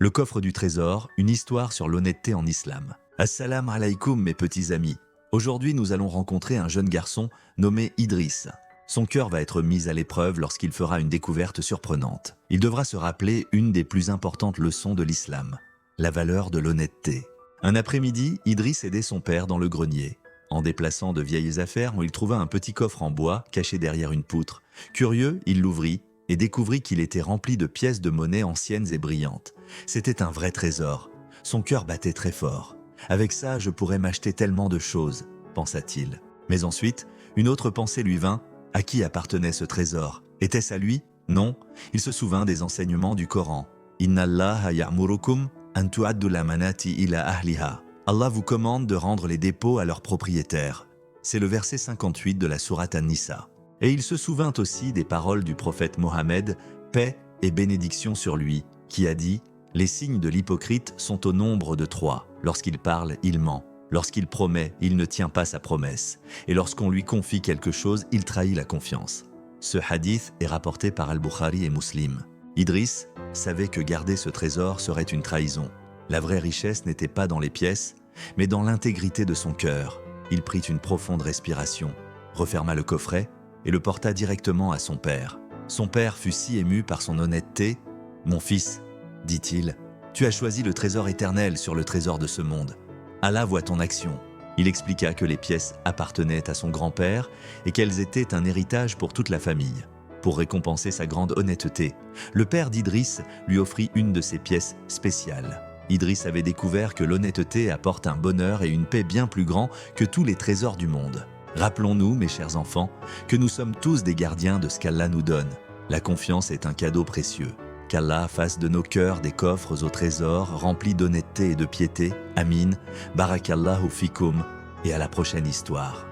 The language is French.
Le coffre du trésor, une histoire sur l'honnêteté en islam. Assalamu alaikum mes petits amis. Aujourd'hui nous allons rencontrer un jeune garçon nommé Idriss. Son cœur va être mis à l'épreuve lorsqu'il fera une découverte surprenante. Il devra se rappeler une des plus importantes leçons de l'islam, la valeur de l'honnêteté. Un après-midi, Idriss aidait son père dans le grenier. En déplaçant de vieilles affaires, il trouva un petit coffre en bois caché derrière une poutre. Curieux, il l'ouvrit et découvrit qu'il était rempli de pièces de monnaie anciennes et brillantes. C'était un vrai trésor. Son cœur battait très fort. « Avec ça, je pourrais m'acheter tellement de choses », pensa-t-il. Mais ensuite, une autre pensée lui vint. À qui appartenait ce trésor? Était-ce à lui? Non, il se souvint des enseignements du Coran. « Inna Allaha ya'murukum an tu'addu l-amanati ila ahliha » Allah vous commande de rendre les dépôts à leurs propriétaires. C'est le verset 58 de la sourate An-Nisa. Et il se souvint aussi des paroles du prophète Mohammed, paix et bénédiction sur lui, qui a dit « Les signes de l'hypocrite sont au nombre de 3. Lorsqu'il parle, il ment. Lorsqu'il promet, il ne tient pas sa promesse. Et lorsqu'on lui confie quelque chose, il trahit la confiance. » Ce hadith est rapporté par Al-Bukhari et Muslim. Idriss savait que garder ce trésor serait une trahison. La vraie richesse n'était pas dans les pièces, mais dans l'intégrité de son cœur. Il prit une profonde respiration, referma le coffret et le porta directement à son père. Son père fut si ému par son honnêteté. « Mon fils, dit-il, tu as choisi le trésor éternel sur le trésor de ce monde. Allah voit ton action. » Il expliqua que les pièces appartenaient à son grand-père et qu'elles étaient un héritage pour toute la famille. Pour récompenser sa grande honnêteté, le père d'Idriss lui offrit une de ses pièces spéciales. Idriss avait découvert que l'honnêteté apporte un bonheur et une paix bien plus grands que tous les trésors du monde. Rappelons-nous, mes chers enfants, que nous sommes tous des gardiens de ce qu'Allah nous donne. La confiance est un cadeau précieux. Qu'Allah fasse de nos cœurs des coffres au trésor remplis d'honnêteté et de piété. Amin. Barakallahu fikum. Et à la prochaine histoire.